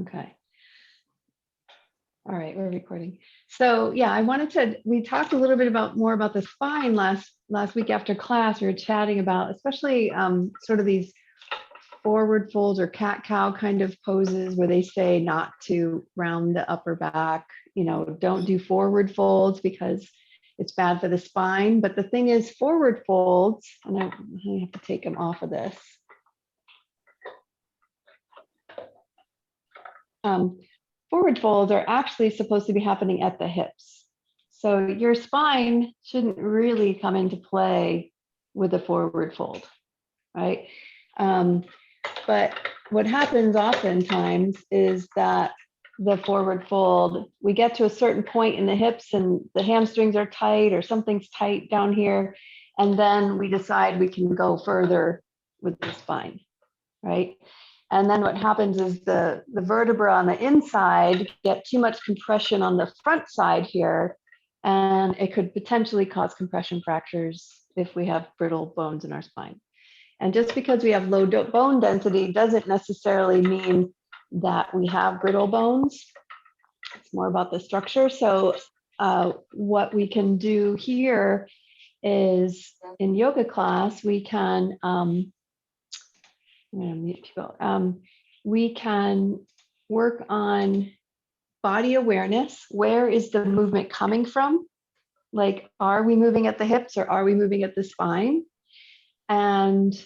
Okay. All right, we're recording. So yeah, we talked a little bit more about the spine last week after class. We were chatting about, especially sort of these forward folds or cat-cow kind of poses where they say not to round the upper back, don't do forward folds because it's bad for the spine. But the thing is, forward folds, and I have to take them off of this. Forward folds are actually supposed to be happening at the hips. So your spine shouldn't really come into play with a forward fold, right? But what happens oftentimes is that the forward fold, we get to a certain point in the hips and the hamstrings are tight or something's tight down here. And then we decide we can go further with the spine, right? And then what happens is the vertebra on the inside get too much compression on the front side here, and it could potentially cause compression fractures if we have brittle bones in our spine. And just because we have low bone density doesn't necessarily mean that we have brittle bones. It's more about the structure. So what we can do here is in yoga class, we can, I'm gonna mute people. We can work on body awareness. Where is the movement coming from? Like, are we moving at the hips or are we moving at the spine? And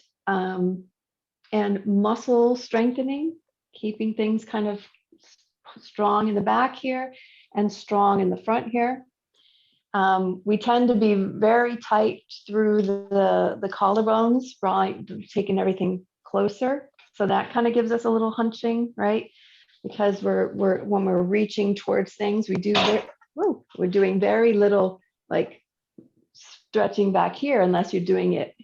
muscle strengthening, keeping things kind of strong in the back here and strong in the front here. We tend to be very tight through the collarbones, right, taking everything closer. So that kind of gives us a little hunching, right? Because when we're reaching towards things, we're doing very little like stretching back here unless you're doing it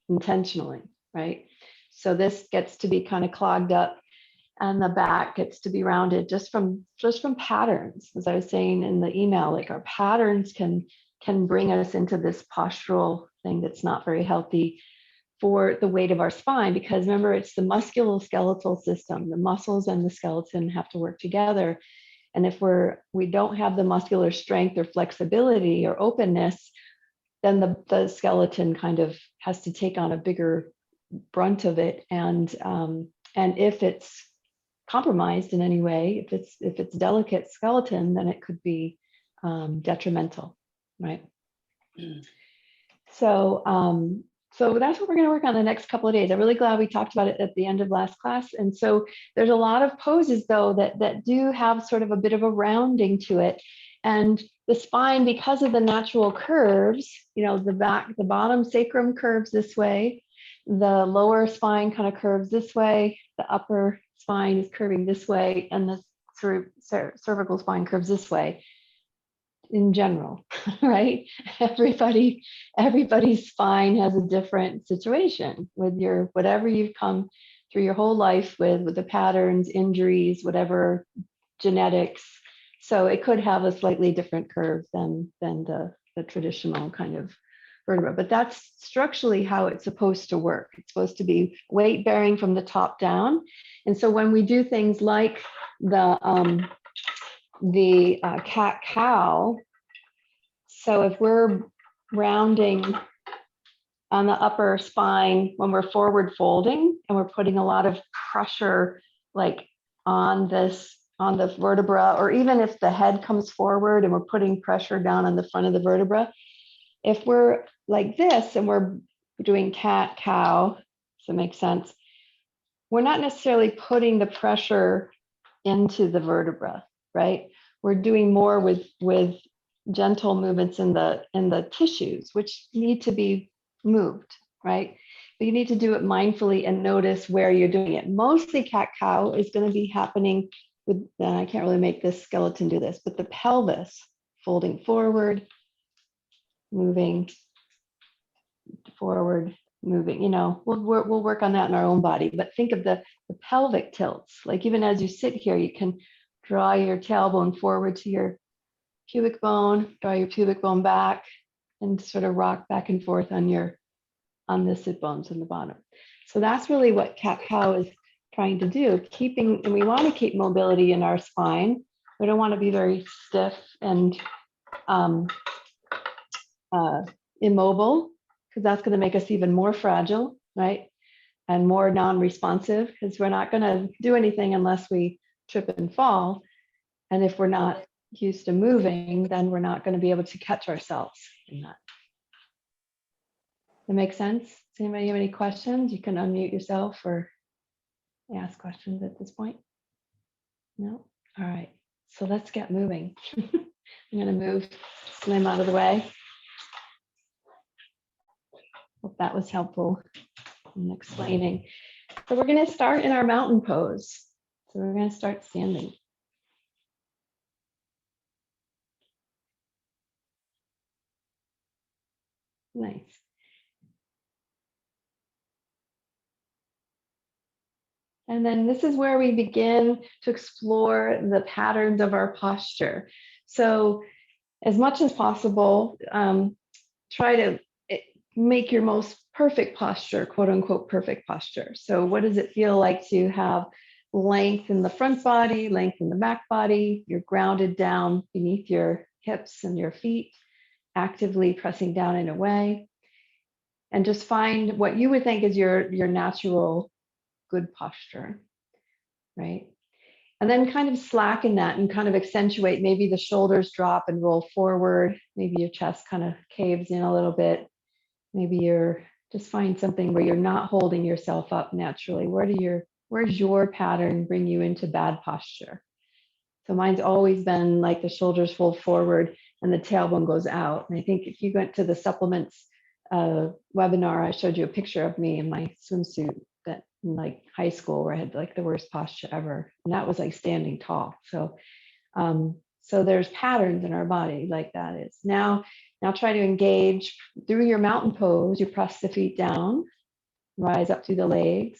intentionally, right? So this gets to be kind of clogged up, and the back gets to be rounded just from patterns. As I was saying in the email, like our patterns can bring us into this postural thing that's not very healthy for the weight of our spine, because remember, it's the musculoskeletal system. The muscles and the skeleton have to work together. And if we don't have the muscular strength or flexibility or openness, then the skeleton kind of has to take on a bigger brunt of it. And if it's compromised in any way, if it's delicate skeleton, then it could be detrimental, right? So that's what we're going to work on the next couple of days. I'm really glad we talked about it at the end of last class. And so there's a lot of poses though that do have sort of a bit of a rounding to it. And the spine, because of the natural curves, the bottom sacrum curves this way, the lower spine kind of curves this way, the upper spine is curving this way, and the cervical spine curves this way in general, right? Everybody's spine has a different situation with whatever you've come through your whole life with the patterns, injuries, whatever, genetics. So it could have a slightly different curve than the traditional kind of vertebra, but that's structurally how it's supposed to work. It's supposed to be weight bearing from the top down. And so when we do things like the cat-cow, so if we're rounding on the upper spine when we're forward folding and we're putting a lot of pressure like on the vertebra, or even if the head comes forward and we're putting pressure down on the front of the vertebra, if we're like this and we're doing cat-cow, does that make sense? We're not necessarily putting the pressure into the vertebra, right? We're doing more with gentle movements in the tissues, which need to be moved, right? But you need to do it mindfully and notice where you're doing it. Mostly cat-cow is going to be happening with, I can't really make this skeleton do this, but the pelvis folding forward, moving forward, moving, we'll work on that in our own body. But think of the pelvic tilts. Like even as you sit here, you can draw your tailbone forward to your pubic bone, draw your pubic bone back, and sort of rock back and forth on the sit bones in the bottom. So that's really what cat-cow trying to do, and we want to keep mobility in our spine. We don't want to be very stiff and immobile, because that's going to make us even more fragile, right? And more non-responsive, because we're not going to do anything unless we trip and fall. And if we're not used to moving, then we're not going to be able to catch ourselves in that. That makes sense? Does anybody have any questions? You can unmute yourself or ask questions at this point. No? All right. So let's get moving. I'm going to move Slim out of the way. Hope that was helpful in explaining. So we're going to start in our mountain pose. So we're going to start standing. Nice. And then this is where we begin to explore the patterns of our posture. So as much as possible, try to make your most perfect posture, quote unquote, perfect posture. So what does it feel like to have length in the front body, length in the back body? You're grounded down beneath your hips and your feet, actively pressing down and away. And just find what you would think is your natural good posture, right? And then kind of slacken that and kind of accentuate. Maybe the shoulders drop and roll forward. Maybe your chest kind of caves in a little bit. Maybe you're just find something where you're not holding yourself up naturally. Where's your pattern bring you into bad posture? So mine's always been like the shoulders fold forward and the tailbone goes out. And I think if you went to the supplements webinar, I showed you a picture of me in my swimsuit that in like high school where I had like the worst posture ever. And that was like standing tall. So so there's patterns in our body like that is. Now try to engage through your mountain pose. You press the feet down, rise up through the legs.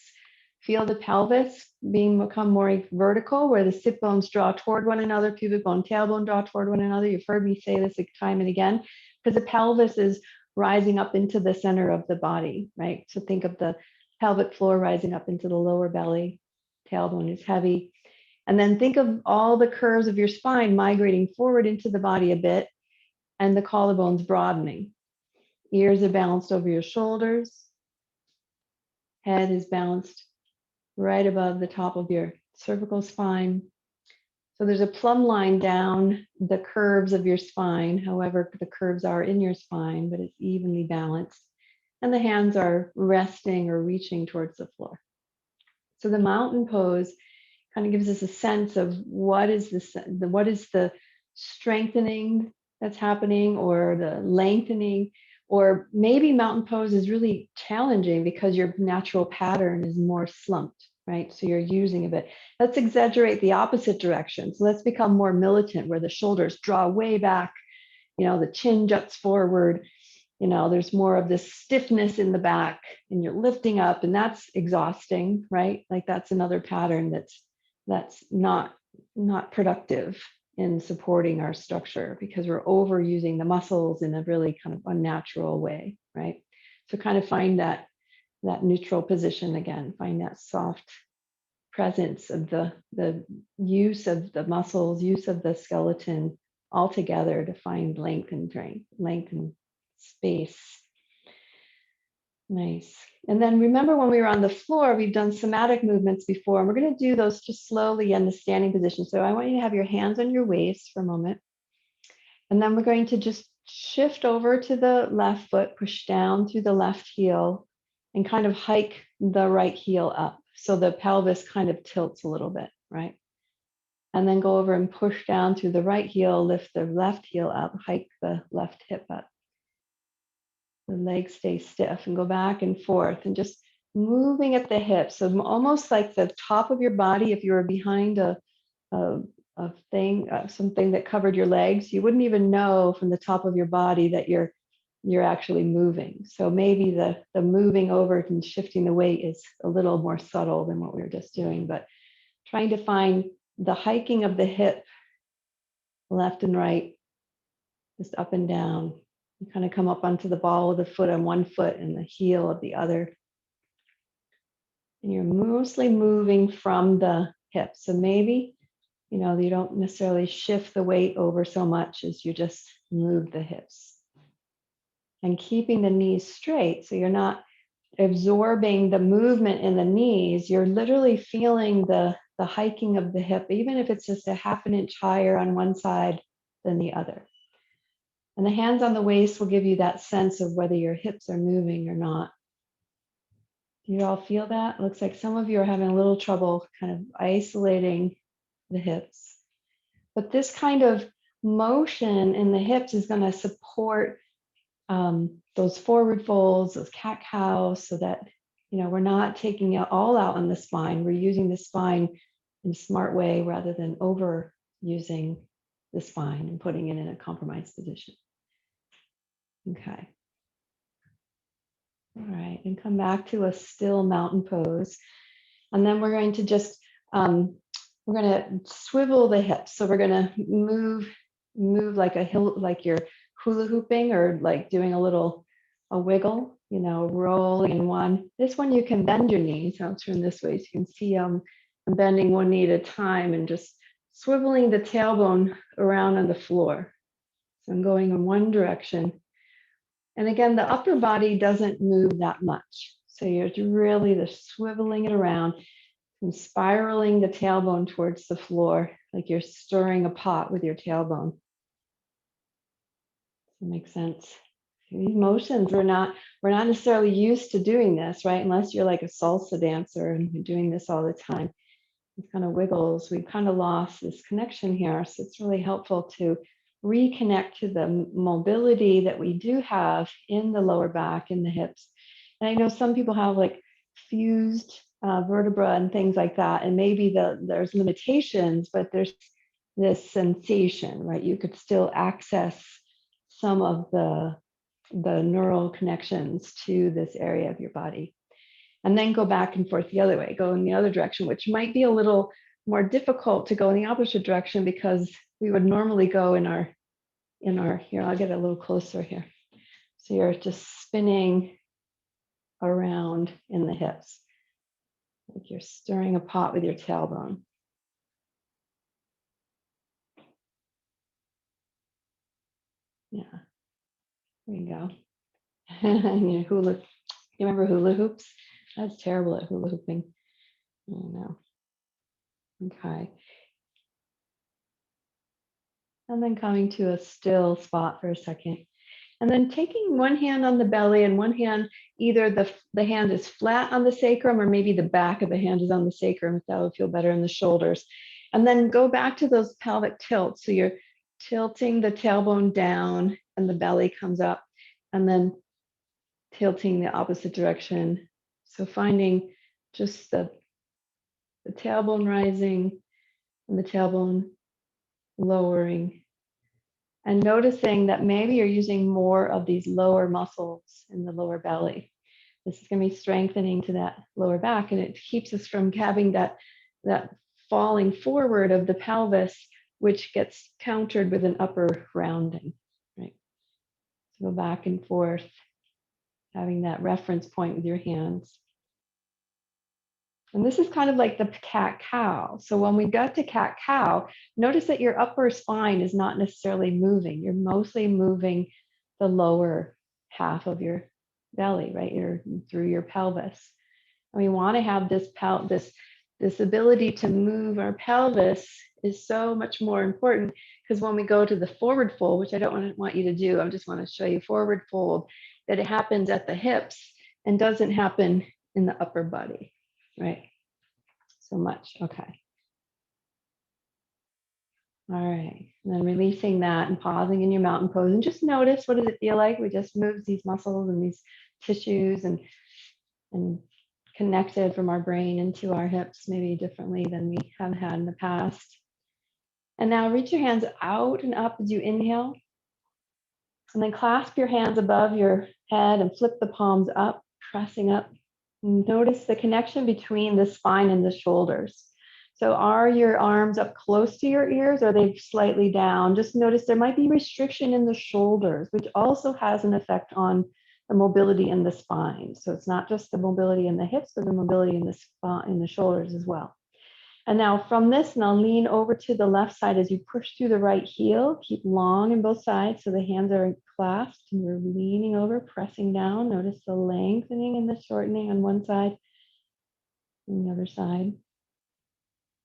Feel the pelvis become more vertical, where the sit bones draw toward one another, pubic bone, tailbone draw toward one another. You've heard me say this time and again, because the pelvis is rising up into the center of the body, right? So think of the pelvic floor rising up into the lower belly. Tailbone is heavy. And then think of all the curves of your spine migrating forward into the body a bit, and the collarbones broadening. Ears are balanced over your shoulders. Head is balanced right above the top of your cervical spine. So there's a plumb line down the curves of your spine, however the curves are in your spine, but it's evenly balanced. And the hands are resting or reaching towards the floor. So the mountain pose kind of gives us a sense of what is the strengthening that's happening, or the lengthening, or maybe mountain pose is really challenging because your natural pattern is more slumped, right? So you're using a bit. Let's exaggerate the opposite direction. So let's become more militant, where the shoulders draw way back, the chin juts forward, there's more of this stiffness in the back, and you're lifting up, and that's exhausting, right? Like that's another pattern that's not productive in supporting our structure, because we're overusing the muscles in a really kind of unnatural way, right? So kind of find that neutral position again, find that soft presence of the use of the muscles, use of the skeleton all together to find length and space. Nice. And then remember, when we were on the floor, we've done somatic movements before, and we're going to do those just slowly in the standing position. So I want you to have your hands on your waist for a moment. And then we're going to just shift over to the left foot, push down through the left heel, and kind of hike the right heel up. So the pelvis kind of tilts a little bit, right? And then go over and push down through the right heel, lift the left heel up, hike the left hip up. The legs stay stiff, and go back and forth, and just moving at the hips. So almost like the top of your body, if you were behind something that covered your legs, you wouldn't even know from the top of your body that you're actually moving. So maybe the moving over and shifting the weight is a little more subtle than what we were just doing, but trying to find the hiking of the hip, left and right, just up and down. You kind of come up onto the ball of the foot on one foot and the heel of the other. And you're mostly moving from the hips. So maybe, you don't necessarily shift the weight over so much as you just move the hips. And keeping the knees straight, so you're not absorbing the movement in the knees, you're literally feeling the hiking of the hip, even if it's just a half an inch higher on one side than the other. And the hands on the waist will give you that sense of whether your hips are moving or not. Do you all feel that? It looks like some of you are having a little trouble kind of isolating the hips. But this kind of motion in the hips is going to support those forward folds, those cat-cows, so that we're not taking it all out on the spine. We're using the spine in a smart way rather than overusing the spine and putting it in a compromised position. Okay. All right, and come back to a still mountain pose. And then we're going to just, we're going to swivel the hips. So we're going to move like like you're hula hooping or like doing a wiggle, rolling in one. This one you can bend your knees. I'll turn this way so you can see I'm bending one knee at a time and just swiveling the tailbone around on the floor. So I'm going in one direction. And again, the upper body doesn't move that much. So you're really just swiveling it around and spiraling the tailbone towards the floor, like you're stirring a pot with your tailbone. Does that make sense? These motions, we're not necessarily used to doing this, right? Unless you're like a salsa dancer and you're doing this all the time. These kind of wiggles, we've kind of lost this connection here. So it's really helpful to reconnect to the mobility that we do have in the lower back, in the hips. And I know some people have like fused vertebra and things like that, and maybe there's limitations, but there's this sensation, right? You could still access some of the neural connections to this area of your body. And then go back and forth the other way, go in the other direction, which might be a little more difficult to go in the opposite direction because we would normally go in our, here, I'll get a little closer here. So you're just spinning around in the hips, like you're stirring a pot with your tailbone. Yeah, there you go. And your hula, you remember hula hoops? I was terrible at hula hooping. I know. Okay. And then coming to a still spot for a second. And then taking one hand on the belly and one hand, either the hand is flat on the sacrum or maybe the back of the hand is on the sacrum, if that would feel better in the shoulders. And then go back to those pelvic tilts. So you're tilting the tailbone down and the belly comes up, and then tilting the opposite direction. So finding just the tailbone rising and the tailbone lowering. And noticing that maybe you're using more of these lower muscles in the lower belly. This is going to be strengthening to that lower back, and it keeps us from having that falling forward of the pelvis, which gets countered with an upper rounding, right? So go back and forth, having that reference point with your hands. And this is kind of like the cat-cow. So when we got to cat-cow, notice that your upper spine is not necessarily moving. You're mostly moving the lower half of your belly, right? You're through your pelvis. And we want to have this ability to move our pelvis is so much more important, because when we go to the forward fold, which I don't want you to do, I just want to show you forward fold, that it happens at the hips and doesn't happen in the upper body. Right, so much, okay. All right, and then releasing that and pausing in your mountain pose, and just notice, what does it feel like? We just moved these muscles and these tissues and connected from our brain into our hips, maybe differently than we have had in the past. And now reach your hands out and up as you inhale, and then clasp your hands above your head and flip the palms up, pressing up. Notice the connection between the spine and the shoulders. So are your arms up close to your ears, or are they slightly down? Just notice there might be restriction in the shoulders, which also has an effect on the mobility in the spine. So it's not just the mobility in the hips, but the mobility in the spine, in the shoulders as well. And now from this, now lean over to the left side as you push through the right heel. Keep long in both sides so the hands are clasped and you're leaning over, pressing down. Notice the lengthening and the shortening on one side and the other side.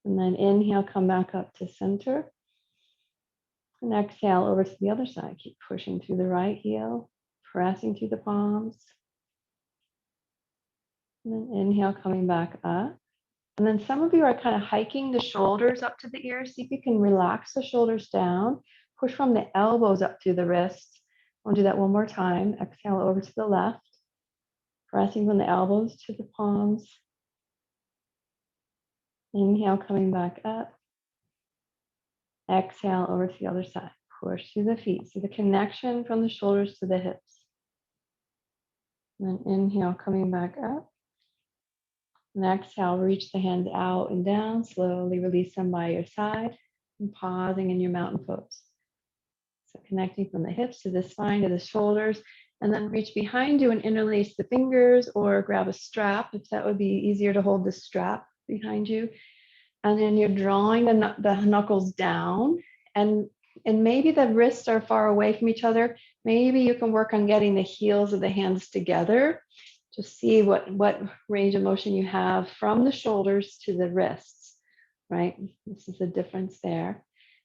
And then inhale, come back up to center. And exhale over to the other side. Keep pushing through the right heel, pressing through the palms. And then inhale, coming back up. And then some of you are kind of hiking the shoulders up to the ears. See if you can relax the shoulders down. Push from the elbows up to the wrists. I'll do that one more time. Exhale over to the left. Pressing from the elbows to the palms. Inhale, coming back up. Exhale over to the other side. Push through the feet. See the connection from the shoulders to the hips. And then inhale, coming back up. And exhale, reach the hands out and down. Slowly release them by your side and pausing in your mountain pose. So connecting from the hips to the spine to the shoulders, and then reach behind you and interlace the fingers or grab a strap if that would be easier to hold the strap behind you. And then you're drawing the knuckles down, and maybe the wrists are far away from each other. Maybe you can work on getting the heels of the hands together. Just see what range of motion you have from the shoulders to the wrists, right? This is the difference there.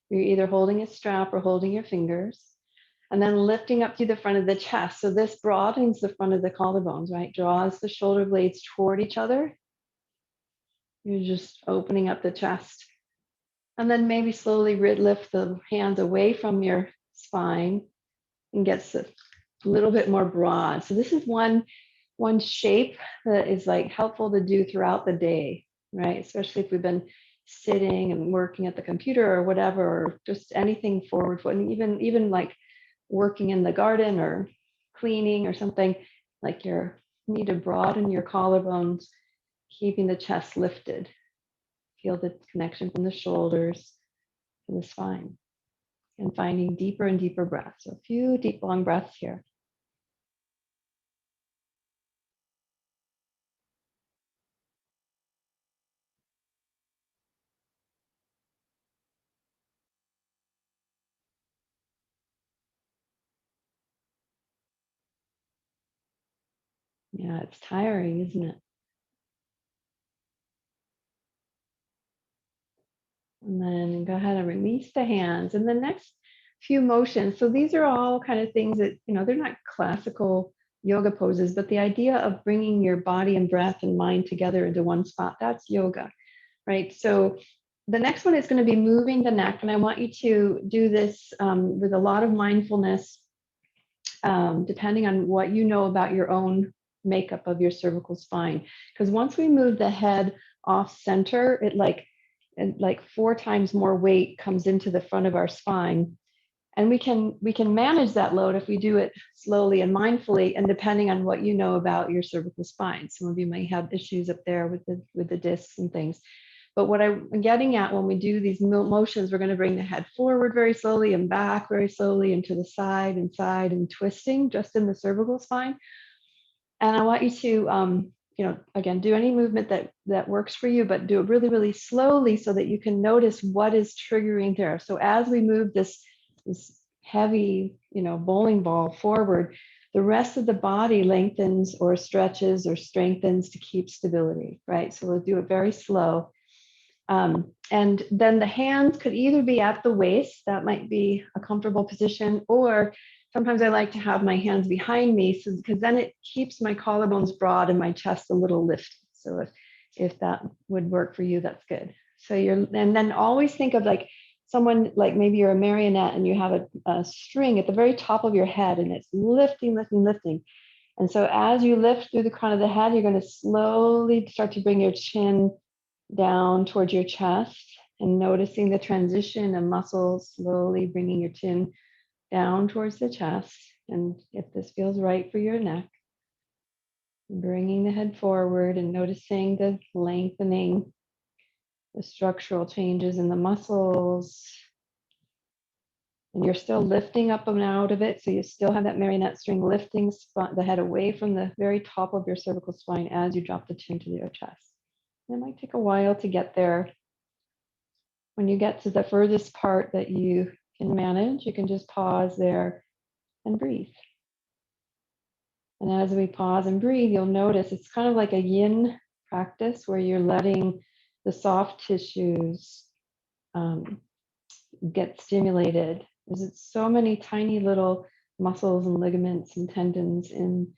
You're either holding a strap or holding your fingers, and then lifting up to the front of the chest. So this broadens the front of the collarbones, right? Draws the shoulder blades toward each other. You're just opening up the chest. And then maybe slowly lift the hands away from your spine and gets a little bit more broad. So this is one shape that is like helpful to do throughout the day, right? Especially if we've been sitting and working at the computer or whatever, or just anything forward foot, and even like working in the garden or cleaning or something, like you need to broaden your collarbones, keeping the chest lifted. Feel the connection from the shoulders to the spine, and finding deeper and deeper breaths. So a few deep, long breaths here. Yeah, it's tiring, isn't it? And then go ahead and release the hands. And the next few motions, so these are all kind of things that, they're not classical yoga poses, but the idea of bringing your body and breath and mind together into one spot, that's yoga, right? So the next one is going to be moving the neck. And I want you to do this with a lot of mindfulness, depending on what you know about your own makeup of your cervical spine. Because once we move the head off center, it like 4 times more weight comes into the front of our spine. And we can manage that load if we do it slowly and mindfully, and depending on what you know about your cervical spine. Some of you may have issues up there with the discs and things. But what I'm getting at when we do these motions, we're going to bring the head forward very slowly and back very slowly, and to the side and side, and twisting just in the cervical spine. And I want you to, again, do any movement that works for you, but do it really, really slowly so that you can notice what is triggering there. So as we move this heavy, bowling ball forward, the rest of the body lengthens or stretches or strengthens to keep stability, right? So we'll do it very slow. And then the hands could either be at the waist, that might be a comfortable position, or sometimes I like to have my hands behind me, because then it keeps my collarbones broad and my chest a little lifted. So if that would work for you, that's good. So and then always think of like someone, like maybe you're a marionette and you have a string at the very top of your head, and it's lifting, lifting, lifting. And so as you lift through the crown of the head, you're going to slowly start to bring your chin down towards your chest, and noticing the transition of muscles, slowly bringing your chin down towards the chest. And if this feels right for your neck, bringing the head forward and noticing the lengthening, the structural changes in the muscles, And you're still lifting up and out of it. So you still have that marionette string lifting the head away from the very top of your cervical spine as you drop the chin to your chest. It might take a while to get there. When you get to the furthest part that you can manage, you can just pause there and breathe. And as we pause and breathe, you'll notice it's kind of like a yin practice where you're letting the soft tissues get stimulated. There's so many tiny little muscles and ligaments and tendons in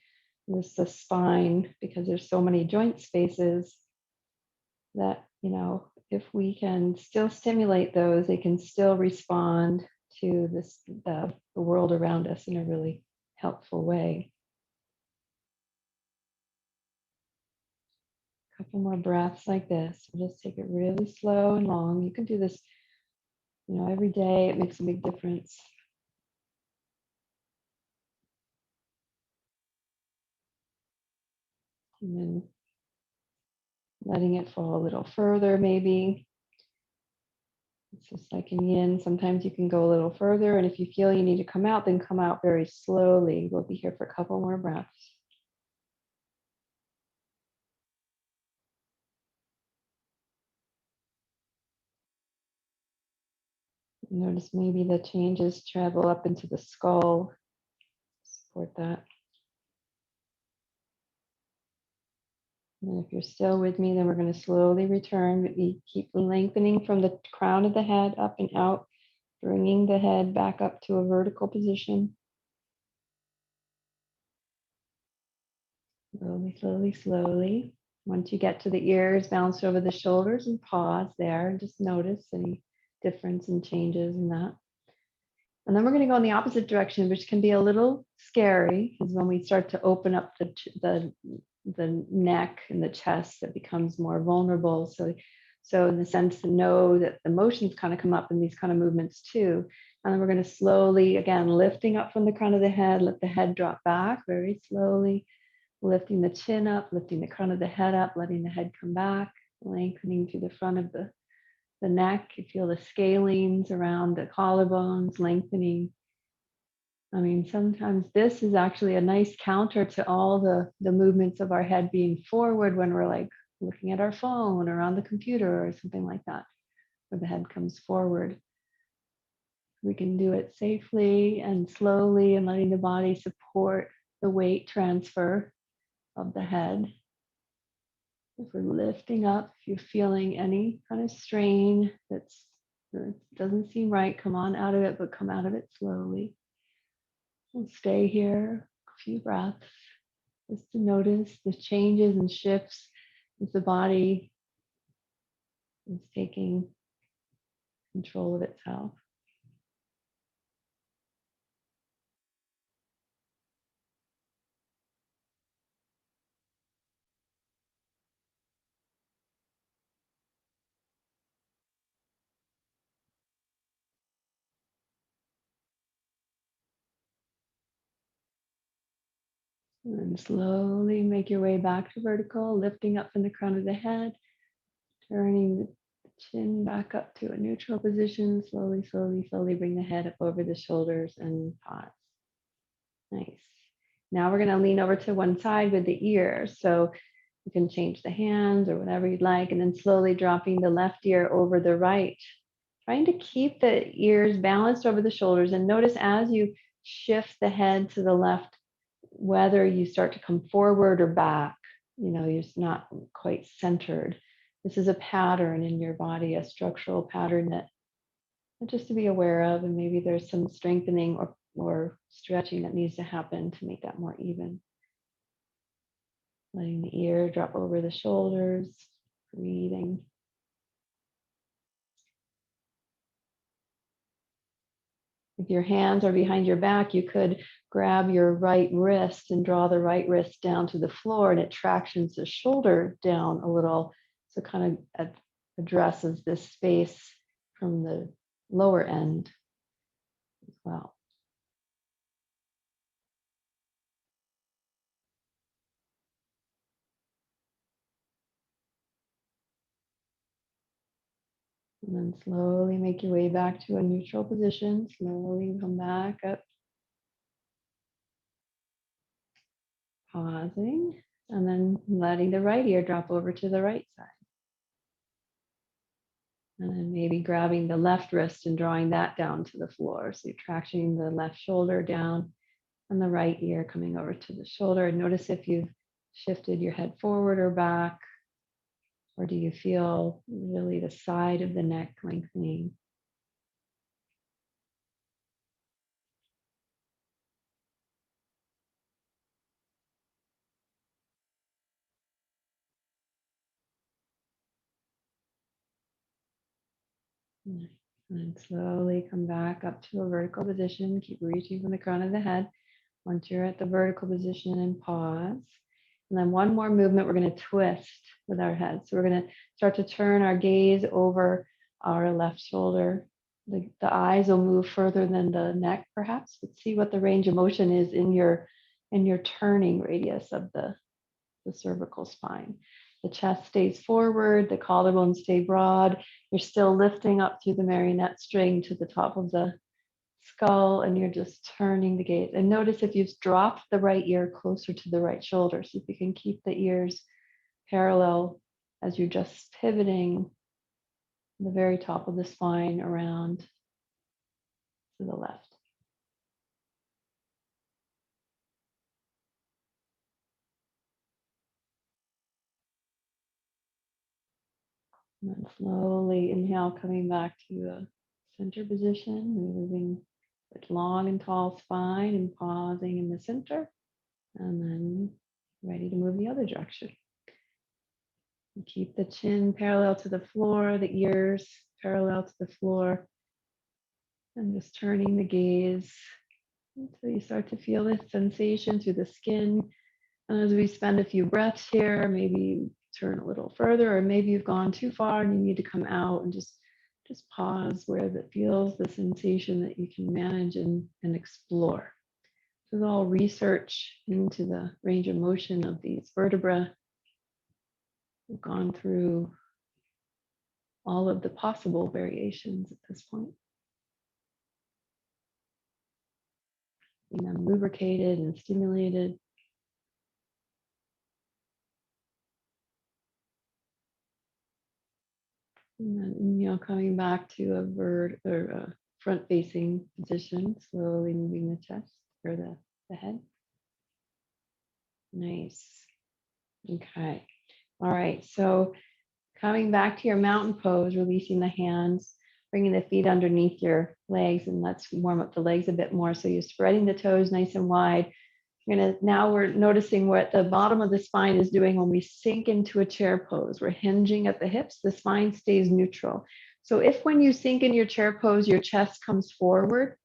the spine because there's so many joint spaces that, you know, if we can still stimulate those, they can still respond to the world around us in a really helpful way. A couple more breaths like this. We'll just take it really slow and long. You can do this, you know, every day. It makes a big difference. And then letting it fall a little further, maybe. It's just like in yin, sometimes you can go a little further, and if you feel you need to come out, then come out very slowly. We'll be here for a couple more breaths. Notice maybe the changes travel up into the skull. Support that. And if you're still with me, then we're going to slowly return. We keep lengthening from the crown of the head up and out, bringing the head back up to a vertical position. Slowly, slowly, slowly. Once you get to the ears, bounce over the shoulders and pause there and just notice any difference and changes in that. And then we're going to go in the opposite direction, which can be a little scary, is when we start to open up the neck and the chest, it becomes more vulnerable. So in the sense to know that the emotions kind of come up in these kind of movements too. And then we're going to slowly, again, lifting up from the crown of the head, let the head drop back very slowly, lifting the chin up, lifting the crown of the head up, letting the head come back, lengthening through the front of the neck. You feel the scalenes around the collarbones lengthening. I mean, sometimes this is actually a nice counter to all the movements of our head being forward when we're like looking at our phone or on the computer or something like that, where the head comes forward. We can do it safely and slowly and letting the body support the weight transfer of the head. If we're lifting up, if you're feeling any kind of strain that doesn't seem right, come on out of it, but come out of it slowly. We'll stay here a few breaths just to notice the changes and shifts as the body is taking control of itself. And then slowly make your way back to vertical, lifting up from the crown of the head, turning the chin back up to a neutral position. Slowly, slowly, slowly bring the head up over the shoulders and pause. Nice. Now we're going to lean over to one side with the ear. So you can change the hands or whatever you'd like, and then slowly dropping the left ear over the right. Trying to keep the ears balanced over the shoulders, and notice as you shift the head to the left, whether you start to come forward or back, you know, you're not quite centered. This is a pattern in your body, a structural pattern that just to be aware of, and maybe there's some strengthening or stretching that needs to happen to make that more even. Letting the ear drop over the shoulders, breathing. If your hands are behind your back, you could grab your right wrist and draw the right wrist down to the floor, and it tractions the shoulder down a little. So kind of addresses this space from the lower end as well. And then slowly make your way back to a neutral position. Slowly come back up, pausing, and then letting the right ear drop over to the right side. And then maybe grabbing the left wrist and drawing that down to the floor. So you're tractioning the left shoulder down and the right ear coming over to the shoulder. And notice if you've shifted your head forward or back, or do you feel really the side of the neck lengthening? And then slowly come back up to a vertical position. Keep reaching from the crown of the head. Once you're at the vertical position, and pause. And then one more movement, we're going to twist with our head. So we're going to start to turn our gaze over our left shoulder. The eyes will move further than the neck, perhaps, but see what the range of motion is in your turning radius of the cervical spine. The chest stays forward, the collarbones stay broad. You're still lifting up through the marionette string to the top of the skull, and you're just turning the gaze. And notice if you've dropped the right ear closer to the right shoulder, so if you can keep the ears parallel as you're just pivoting the very top of the spine around to the left. And then slowly inhale, coming back to a center position, moving with long and tall spine and pausing in the center, and then ready to move the other direction. And keep the chin parallel to the floor, the ears parallel to the floor, and just turning the gaze until you start to feel this sensation through the skin. And as we spend a few breaths here, maybe turn a little further, or maybe you've gone too far and you need to come out and just pause where that feels the sensation that you can manage and explore. This is all research into the range of motion of these vertebrae. We've gone through all of the possible variations at this point. Keeping them lubricated and stimulated. And then inhale, coming back to a front-facing position, slowly moving the chest or the head. Nice. Okay. All right. So coming back to your mountain pose, releasing the hands, bringing the feet underneath your legs, and let's warm up the legs a bit more. So you're spreading the toes nice and wide. Now we're noticing what the bottom of the spine is doing when we sink into a chair pose. We're hinging at the hips, the spine stays neutral. So if when you sink in your chair pose, your chest comes forward,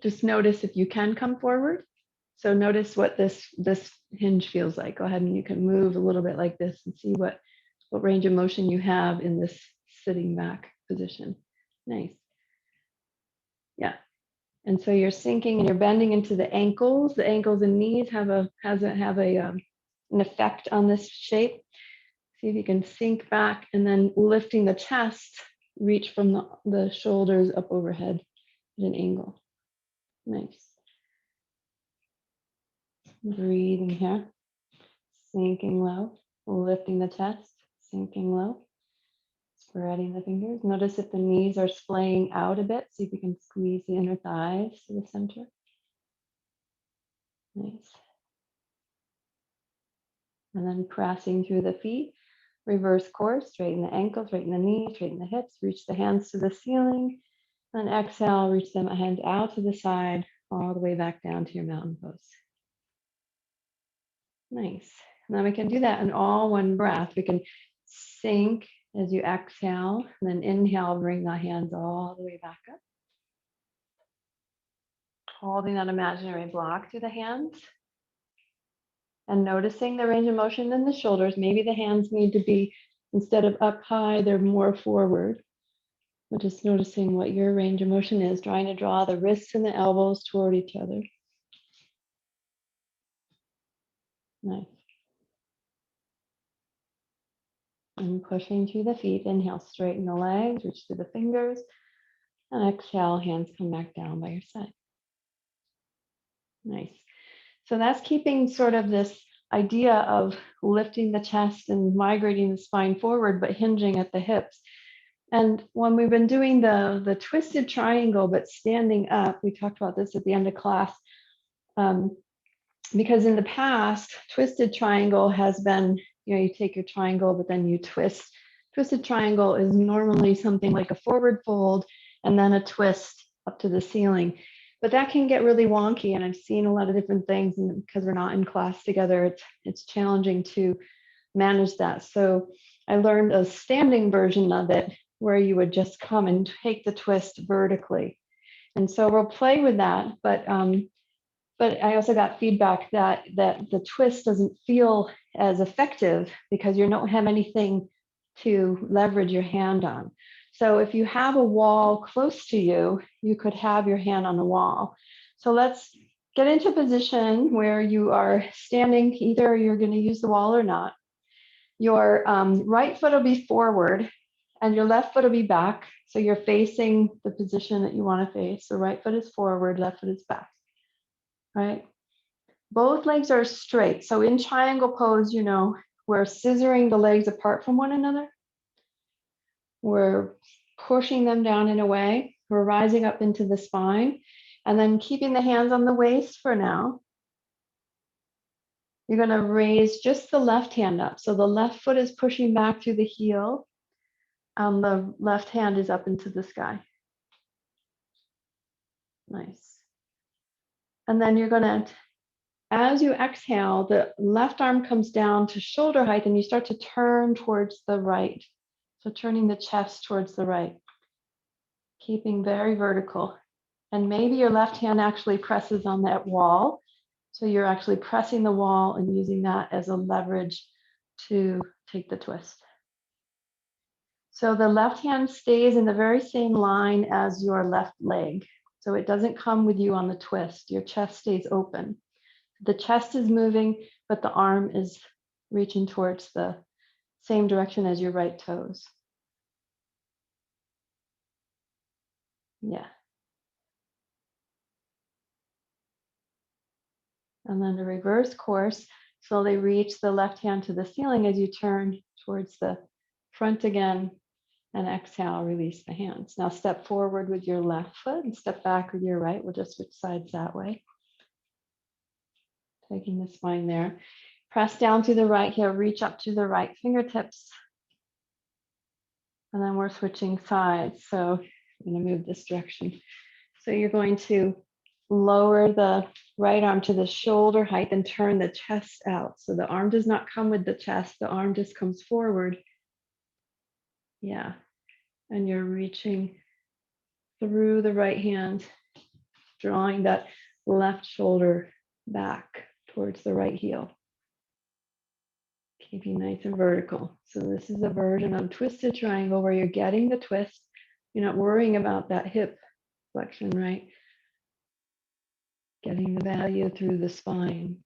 just notice if you can come forward. So notice what this hinge feels like. Go ahead and you can move a little bit like this and see what range of motion you have in this sitting back position. Nice. Yeah. And so you're sinking and you're bending into the ankles. The ankles and knees have an effect on this shape. See if you can sink back, and then lifting the chest, reach from the shoulders up overhead at an angle. Nice. Breathing here. Sinking low, lifting the chest, sinking low. Spreading the fingers. Notice if the knees are splaying out a bit. See if you can squeeze the inner thighs to the center. Nice. And then pressing through the feet. Reverse course. Straighten the ankles, straighten the knees, straighten the hips. Reach the hands to the ceiling. And exhale, reach them hands out to the side, all the way back down to your mountain pose. Nice. Now we can do that in all one breath. We can sink as you exhale, and then inhale, bring the hands all the way back up. Holding that imaginary block through the hands. And noticing the range of motion in the shoulders. Maybe the hands need to be, instead of up high, they're more forward. But just noticing what your range of motion is, trying to draw the wrists and the elbows toward each other. Nice. And pushing through the feet. Inhale, straighten the legs, reach through the fingers. And exhale, hands come back down by your side. Nice. So that's keeping sort of this idea of lifting the chest and migrating the spine forward, but hinging at the hips. And when we've been doing the twisted triangle, but standing up, we talked about this at the end of class, because in the past, twisted triangle has been, you take your triangle, but then you twist. Twisted triangle is normally something like a forward fold and then a twist up to the ceiling. But that can get really wonky, and I've seen a lot of different things, and because we're not in class together, it's challenging to manage that. So I learned a standing version of it where you would just come and take the twist vertically. And so we'll play with that, but I also got feedback that the twist doesn't feel as effective because you don't have anything to leverage your hand on. So if you have a wall close to you, you could have your hand on the wall. So let's get into a position where you are standing, either you're going to use the wall or not. Your right foot will be forward and your left foot will be back. So you're facing the position that you want to face. So right foot is forward, left foot is back. Right? Both legs are straight. So in triangle pose, we're scissoring the legs apart from one another. We're pushing them down in a way. We're rising up into the spine and then keeping the hands on the waist for now. You're going to raise just the left hand up. So the left foot is pushing back through the heel. The left hand is up into the sky. Nice. And then you're going to, as you exhale, the left arm comes down to shoulder height and you start to turn towards the right. So turning the chest towards the right, keeping very vertical. And maybe your left hand actually presses on that wall. So you're actually pressing the wall and using that as a leverage to take the twist. So the left hand stays in the very same line as your left leg. So it doesn't come with you on the twist. Your chest stays open. The chest is moving, but the arm is reaching towards the same direction as your right toes. Yeah. And then the reverse course, slowly reach the left hand to the ceiling as you turn towards the front again, and exhale, release the hands. Now step forward with your left foot and step back with your right. We'll just switch sides that way. Taking the spine there. Press down to the right heel, reach up to the right fingertips. And then we're switching sides. So I'm going to move this direction. So you're going to lower the right arm to the shoulder height and turn the chest out. So the arm does not come with the chest. The arm just comes forward. Yeah. And you're reaching through the right hand, drawing that left shoulder back towards the right heel. Keeping nice and vertical. So this is a version of twisted triangle where you're getting the twist. You're not worrying about that hip flexion, right? Getting the value through the spine.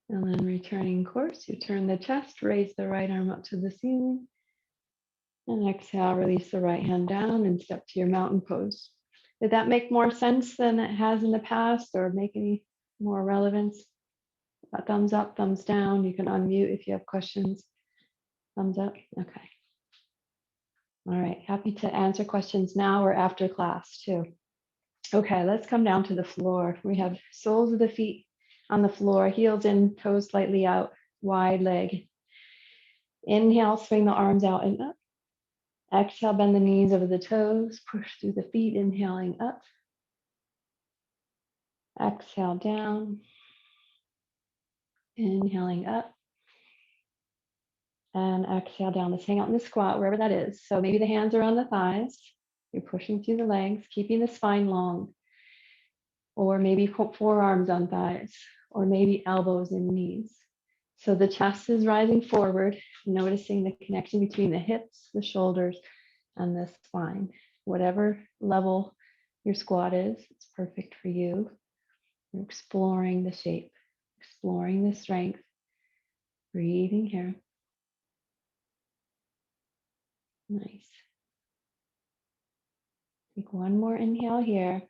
And then returning course, you turn the chest, raise the right arm up to the ceiling. And exhale, release the right hand down and step to your mountain pose. Did that make more sense than it has in the past, or make any more relevance? A thumbs up, thumbs down. You can unmute if you have questions. Thumbs up. Okay. All right. Happy to answer questions now or after class too. Okay, let's come down to the floor. We have soles of the feet on the floor, heels in, toes slightly out, wide leg. Inhale, swing the arms out and up. Exhale, bend the knees over the toes, push through the feet, inhaling up. Exhale down. Inhaling up. And exhale down. Let's hang out in the squat, wherever that is. So maybe the hands are on the thighs. You're pushing through the legs, keeping the spine long. Or maybe forearms on thighs, or maybe elbows and knees. So the chest is rising forward, noticing the connection between the hips, the shoulders, and the spine. Whatever level your squat is, it's perfect for you. We're exploring the shape, exploring the strength, breathing here. Nice. Take one more inhale here.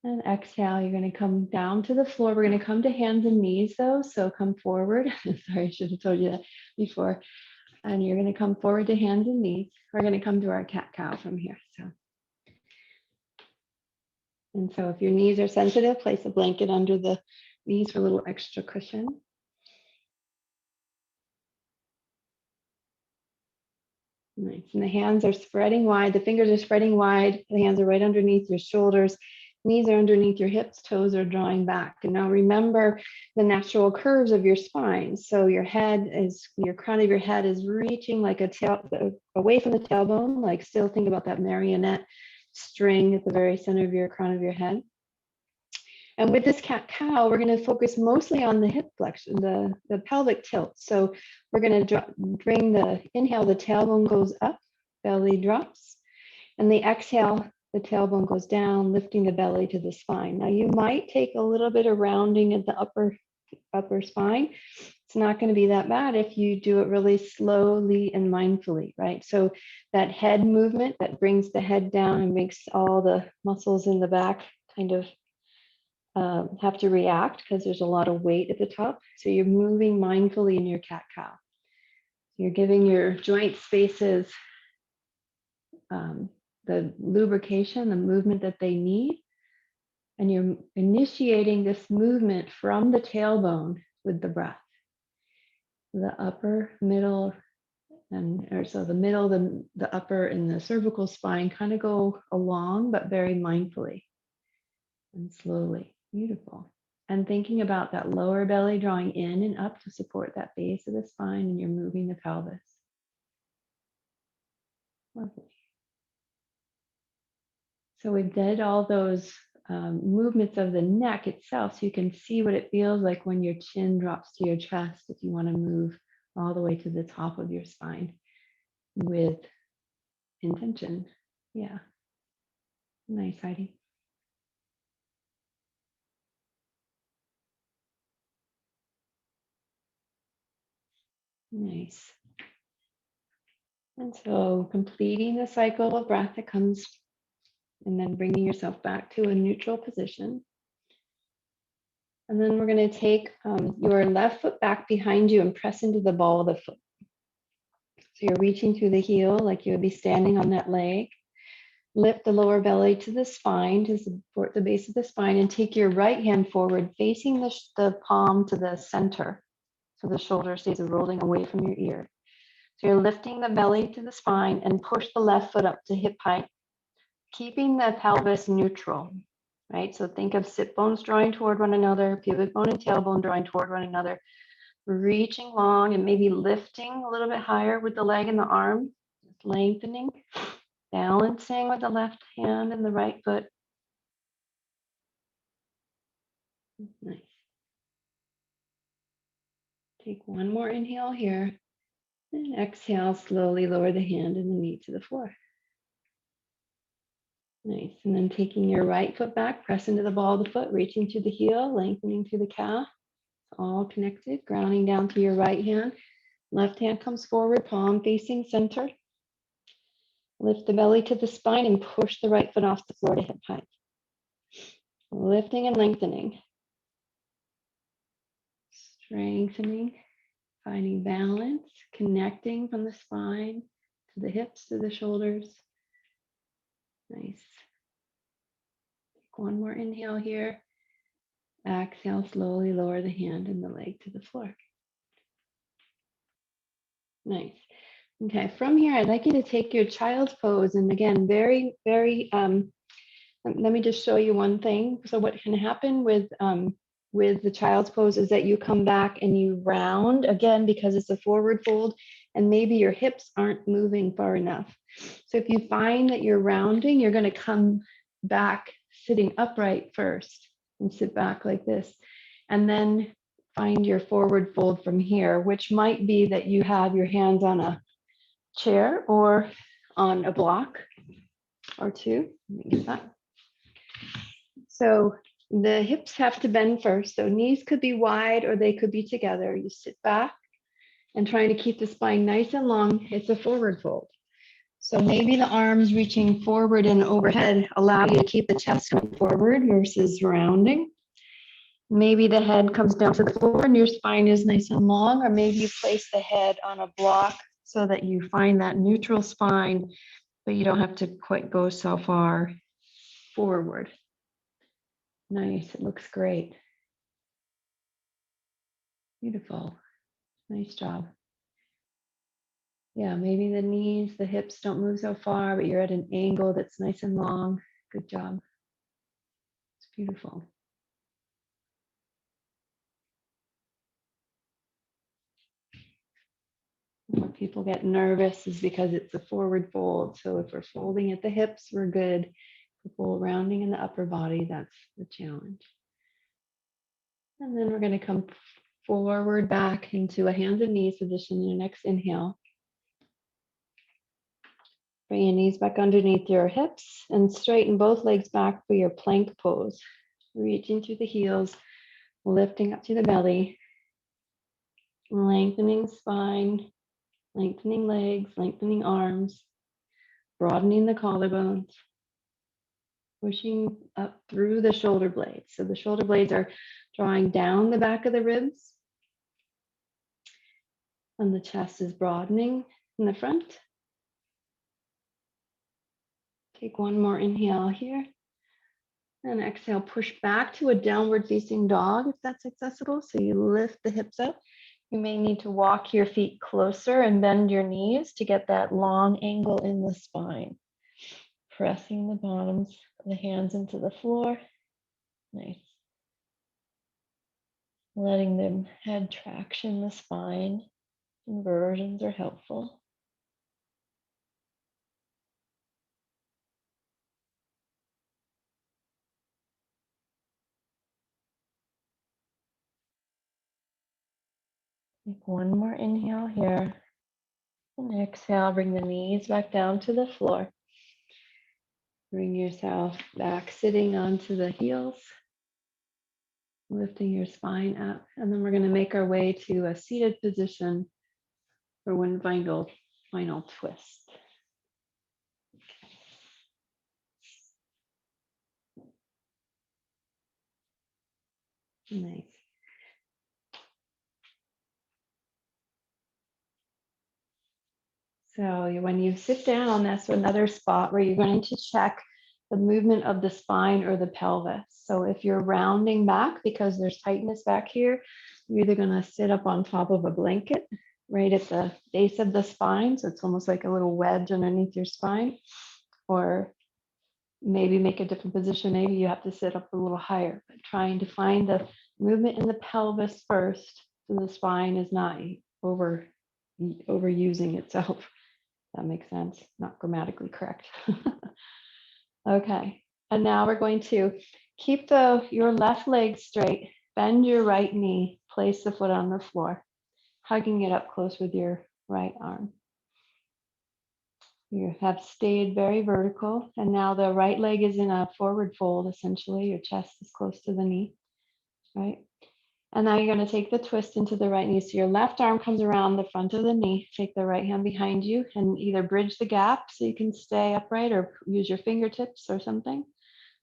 And exhale, you're going to come down to the floor. We're going to come to hands and knees though, so come forward. Sorry, I should have told you that before. And you're going to come forward to hands and knees. We're going to come to our cat-cow from here. And so if your knees are sensitive, place a blanket under the knees for a little extra cushion. Nice. And the hands are spreading wide. The fingers are spreading wide. The hands are right underneath your shoulders. Knees are underneath your hips. Toes are drawing back. And now remember the natural curves of your spine. So your crown of your head is reaching like away from the tailbone. Like still think about that marionette string at the very center of your crown of your head. And with this cat-cow, we're going to focus mostly on the hip flexion, the pelvic tilt. So we're going to bring the inhale, the tailbone goes up, belly drops. And the exhale, the tailbone goes down, lifting the belly to the spine. Now you might take a little bit of rounding at the upper spine. It's not going to be that bad if you do it really slowly and mindfully, right? So that head movement that brings the head down and makes all the muscles in the back kind of have to react because there's a lot of weight at the top. So you're moving mindfully in your cat-cow. You're giving your joint spaces the lubrication, the movement that they need. And you're initiating this movement from the tailbone with the breath. The upper, middle, the middle, the upper, and the cervical spine kind of go along, but very mindfully and slowly. Beautiful. And thinking about that lower belly drawing in and up to support that base of the spine, and you're moving the pelvis. Lovely. So we did all those movements of the neck itself, so you can see what it feels like when your chin drops to your chest if you want to move all the way to the top of your spine with intention. Yeah. Nice, Heidi. Nice. And so completing the cycle of breath that comes, and then bringing yourself back to a neutral position. And then we're going to take your left foot back behind you and press into the ball of the foot. So you're reaching through the heel like you would be standing on that leg. Lift the lower belly to the spine to support the base of the spine, and take your right hand forward, facing the palm to the center. So the shoulder stays rolling away from your ear. So you're lifting the belly to the spine and push the left foot up to hip height, keeping the pelvis neutral, right? So think of sit bones drawing toward one another, pubic bone and tailbone drawing toward one another, reaching long and maybe lifting a little bit higher with the leg and the arm, lengthening, balancing with the left hand and the right foot. Nice. Take one more inhale here, and exhale, slowly lower the hand and the knee to the floor. Nice. And then taking your right foot back, press into the ball of the foot, reaching to the heel, lengthening through the calf. All connected, grounding down to your right hand. Left hand comes forward, palm facing center. Lift the belly to the spine and push the right foot off the floor to hip height. Lifting and lengthening. Strengthening, finding balance, connecting from the spine to the hips, to the shoulders. Nice. Take one more inhale here. Exhale, slowly lower the hand and the leg to the floor. Nice. Okay, from here, I'd like you to take your child's pose. And again, very, let me just show you one thing. So what can happen with the child's pose is that you come back and you round again because it's a forward fold, and maybe your hips aren't moving far enough. So if you find that you're rounding, you're going to come back sitting upright first and sit back like this, and then find your forward fold from here, which might be that you have your hands on a chair or on a block or two. Let me get that. So The hips have to bend first. So knees could be wide or they could be together. You sit back and trying to keep the spine nice and long. It's a forward fold. So maybe the arms reaching forward and overhead allow you to keep the chest going forward versus rounding. Maybe the head comes down to the floor and your spine is nice and long, or maybe you place the head on a block so that you find that neutral spine, but you don't have to quite go so far forward. Nice, it looks great. Beautiful, nice job. Yeah, maybe the knees, the hips don't move so far, but you're at an angle that's nice and long. Good job. It's beautiful. When people get nervous is because it's a forward fold. So if we're folding at the hips, we're good. People rounding in the upper body, that's the challenge. And then we're going to come forward back into a hands and knees position in your next inhale. Bring your knees back underneath your hips and straighten both legs back for your plank pose. Reaching through the heels, lifting up to the belly, lengthening spine, lengthening legs, lengthening arms, broadening the collarbones, pushing up through the shoulder blades. So the shoulder blades are drawing down the back of the ribs, and the chest is broadening in the front. Take one more inhale here. And exhale, push back to a downward facing dog if that's accessible. So you lift the hips up. You may need to walk your feet closer and bend your knees to get that long angle in the spine. Pressing the bottoms of the hands into the floor. Nice. Letting them head traction the spine. Inversions are helpful. Take one more inhale here. And exhale, bring the knees back down to the floor. Bring yourself back sitting onto the heels. Lifting your spine up. And then we're going to make our way to a seated position for one final twist. Nice. So when you sit down, that's another spot where you're going to check the movement of the spine or the pelvis. So if you're rounding back because there's tightness back here, you're either going to sit up on top of a blanket right at the base of the spine. So it's almost like a little wedge underneath your spine, or maybe make a different position. Maybe you have to sit up a little higher, but trying to find the movement in the pelvis first so the spine is not overusing itself. That makes sense. Not grammatically correct. Okay. And now we're going to keep your left leg straight, bend your right knee, place the foot on the floor, hugging it up close with your right arm. You have stayed very vertical, and now the right leg is in a forward fold, essentially. Your chest is close to the knee, right? And now you're going to take the twist into the right knee. So your left arm comes around the front of the knee. Take the right hand behind you and either bridge the gap so you can stay upright, or use your fingertips or something.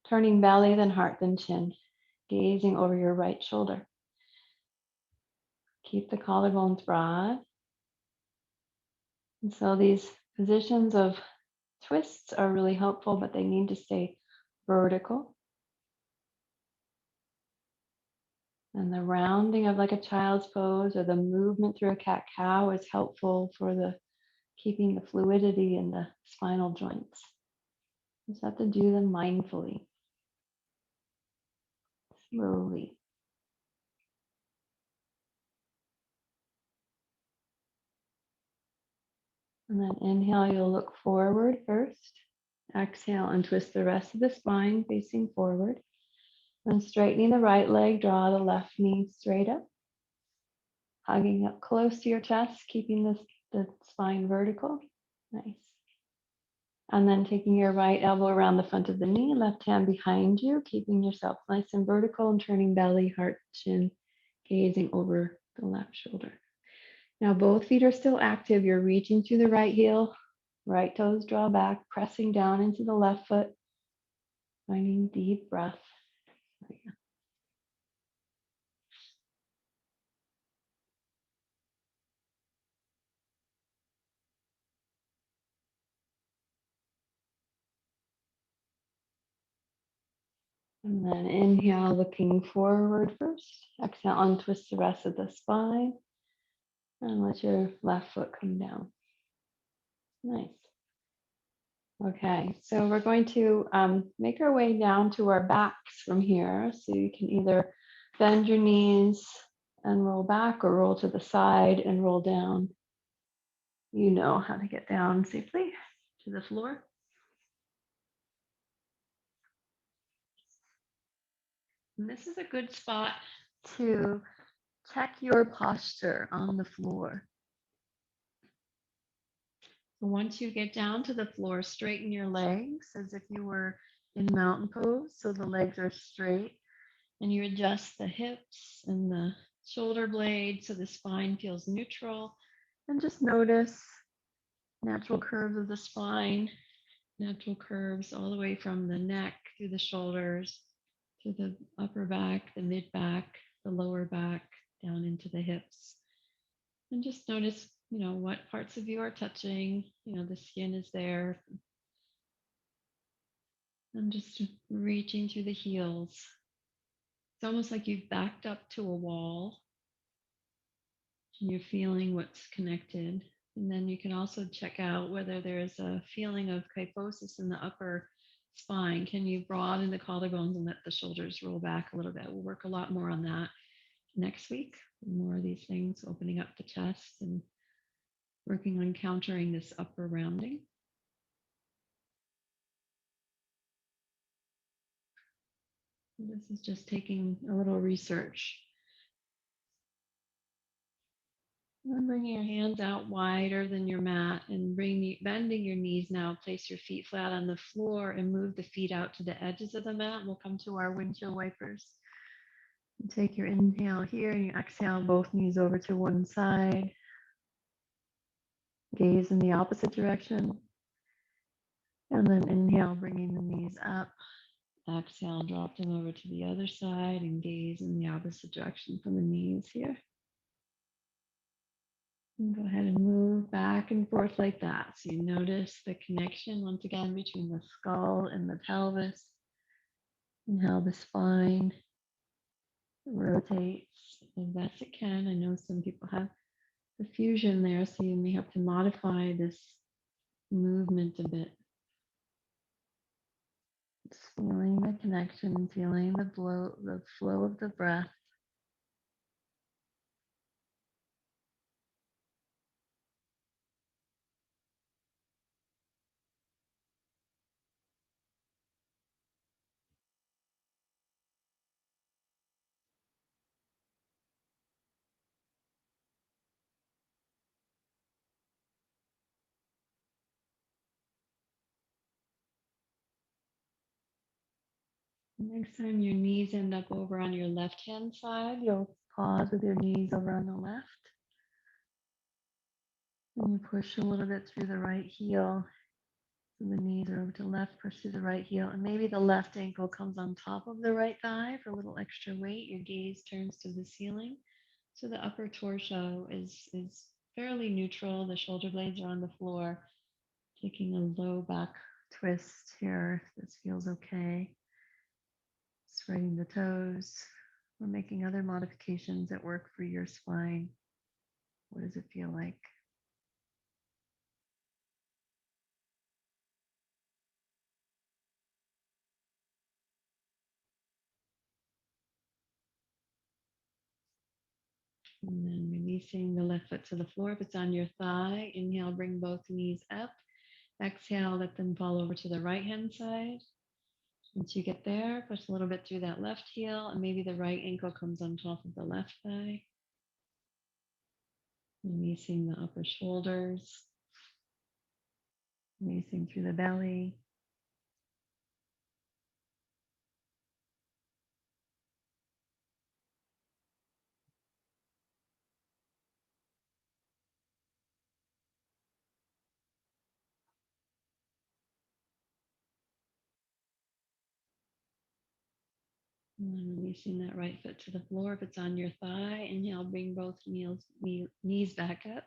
Turning belly, then heart, then chin. Gazing over your right shoulder. Keep the collarbones broad. And so these positions of twists are really helpful, but they need to stay vertical. And the rounding of like a child's pose, or the movement through a cat-cow, is helpful for the keeping the fluidity in the spinal joints. You just have to do them mindfully, slowly. And then inhale, you'll look forward first. Exhale and twist the rest of the spine facing forward. Then straightening the right leg, draw the left knee straight up. Hugging up close to your chest, keeping the spine vertical. Nice. And then taking your right elbow around the front of the knee, left hand behind you, keeping yourself nice and vertical and turning belly, heart, chin, gazing over the left shoulder. Now both feet are still active. You're reaching through the right heel, right toes draw back, pressing down into the left foot, finding deep breath. And then inhale, looking forward first. Exhale, untwist the rest of the spine. And let your left foot come down. Nice. Okay, so we're going to make our way down to our backs from here. So you can either bend your knees and roll back or roll to the side and roll down. You know how to get down safely to the floor. And this is a good spot to check your posture on the floor. So once you get down to the floor, straighten your legs as if you were in mountain pose. So the legs are straight, and you adjust the hips and the shoulder blades so the spine feels neutral. And just notice natural curves of the spine, natural curves all the way from the neck through the shoulders to the upper back, the mid back, the lower back, down into the hips. And just notice, what parts of you are touching, the skin is there. And just reaching through the heels. It's almost like you've backed up to a wall and you're feeling what's connected. And then you can also check out whether there's a feeling of kyphosis in the upper spine. Can you broaden the collarbones and let the shoulders roll back a little bit? We'll work a lot more on that next week. More of these things, opening up the chest and working on countering this upper rounding. This is just taking a little research. And bringing your hands out wider than your mat and bending your knees now. Place your feet flat on the floor and move the feet out to the edges of the mat. We'll come to our windshield wipers. And take your inhale here and you exhale both knees over to one side. Gaze in the opposite direction. And then inhale, bringing the knees up. Exhale, drop them over to the other side and gaze in the opposite direction from the knees here. And go ahead and move back and forth like that. So you notice the connection once again between the skull and the pelvis and how the spine rotates as best it can. I know some people have the fusion there, so you may have to modify this movement a bit. Just feeling the connection, feeling the flow of the breath. Next time your knees end up over on your left hand side, you'll pause with your knees over on the left. And you push a little bit through the right heel. So the knees are over to the left, push through the right heel. And maybe the left ankle comes on top of the right thigh for a little extra weight. Your gaze turns to the ceiling. So the upper torso is fairly neutral. The shoulder blades are on the floor. Taking a low back twist here. If this feels okay. Spreading the toes. We're making other modifications that work for your spine. What does it feel like? And then releasing the left foot to the floor. If it's on your thigh, inhale, bring both knees up. Exhale, let them fall over to the right hand side. Once you get there, push a little bit through that left heel, and maybe the right ankle comes on top of the left thigh. Releasing the upper shoulders. Releasing through the belly. And then releasing that right foot to the floor. If it's on your thigh, inhale, bring both knees back up.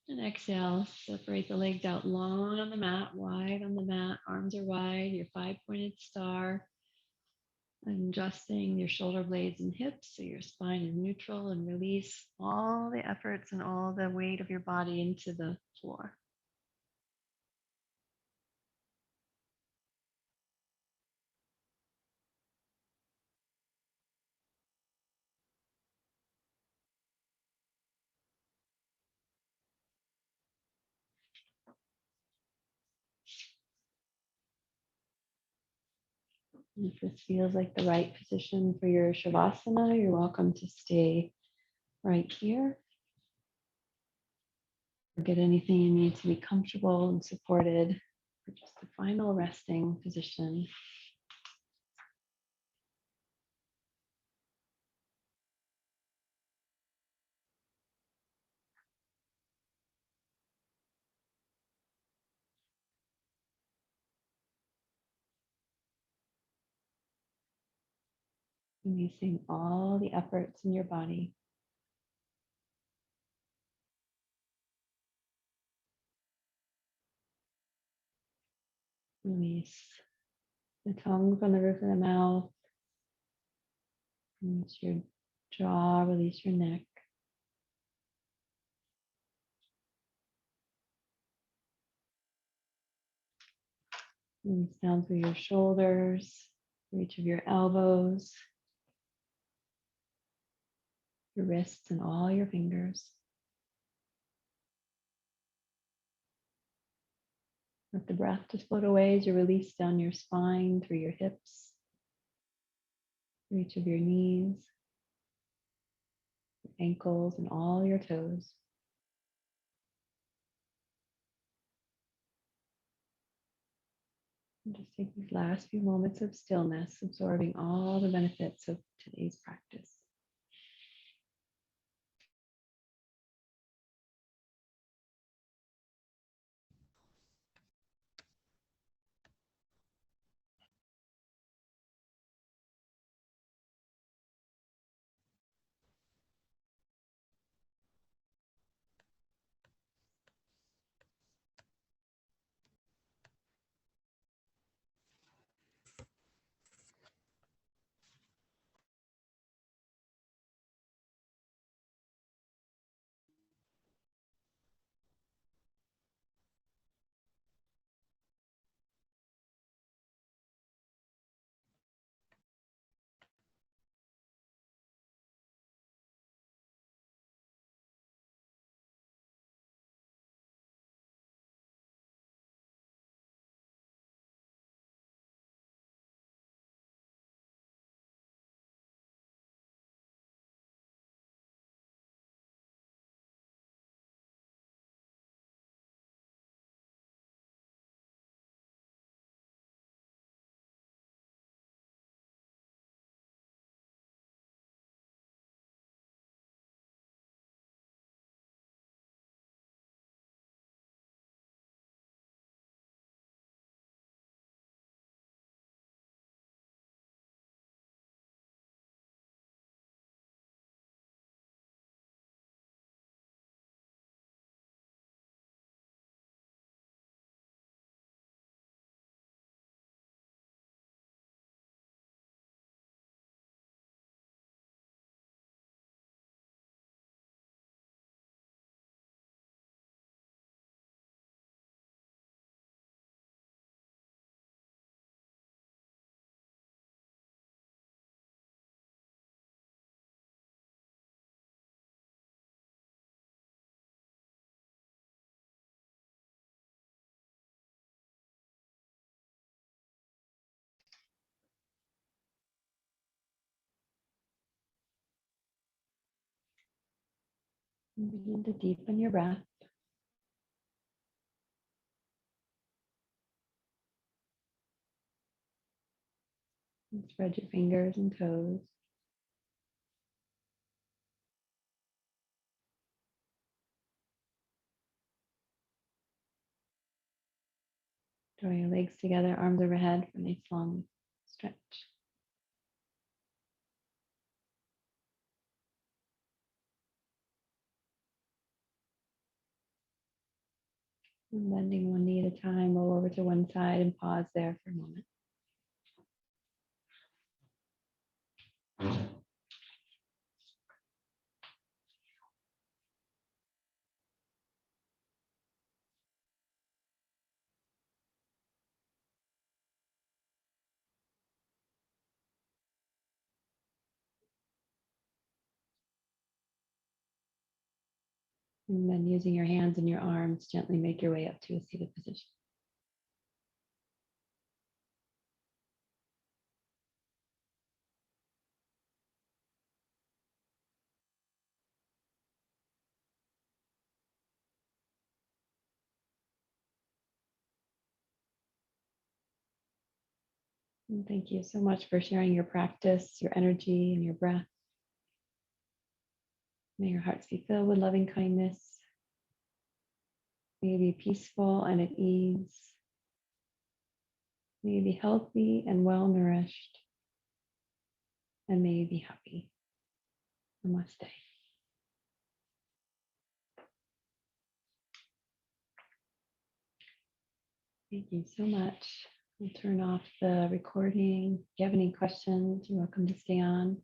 And exhale, separate the legs out long on the mat, wide on the mat, arms are wide, your 5-pointed star. Adjusting your shoulder blades and hips so your spine is neutral, and release all the efforts and all the weight of your body into the floor. And if this feels like the right position for your Shavasana, you're welcome to stay right here. Or get anything you need to be comfortable and supported for just the final resting position. Releasing all the efforts in your body. Release the tongue from the roof of the mouth. Release your jaw, release your neck. Release down through your shoulders, reach of your elbows, your wrists, and all your fingers. Let the breath just float away as you release down your spine through your hips, reach of your knees, your ankles, and all your toes. And just take these last few moments of stillness, absorbing all the benefits of today's practice. And begin to deepen your breath. And spread your fingers and toes. Draw your legs together, arms overhead for a nice long stretch. And bending one knee at a time, roll over to one side and pause there for a moment. And then using your hands and your arms, gently make your way up to a seated position. And thank you so much for sharing your practice, your energy, and your breath. May your hearts be filled with loving kindness. May you be peaceful and at ease. May you be healthy and well nourished. And may you be happy. Namaste. Thank you so much. We'll turn off the recording. If you have any questions, you're welcome to stay on.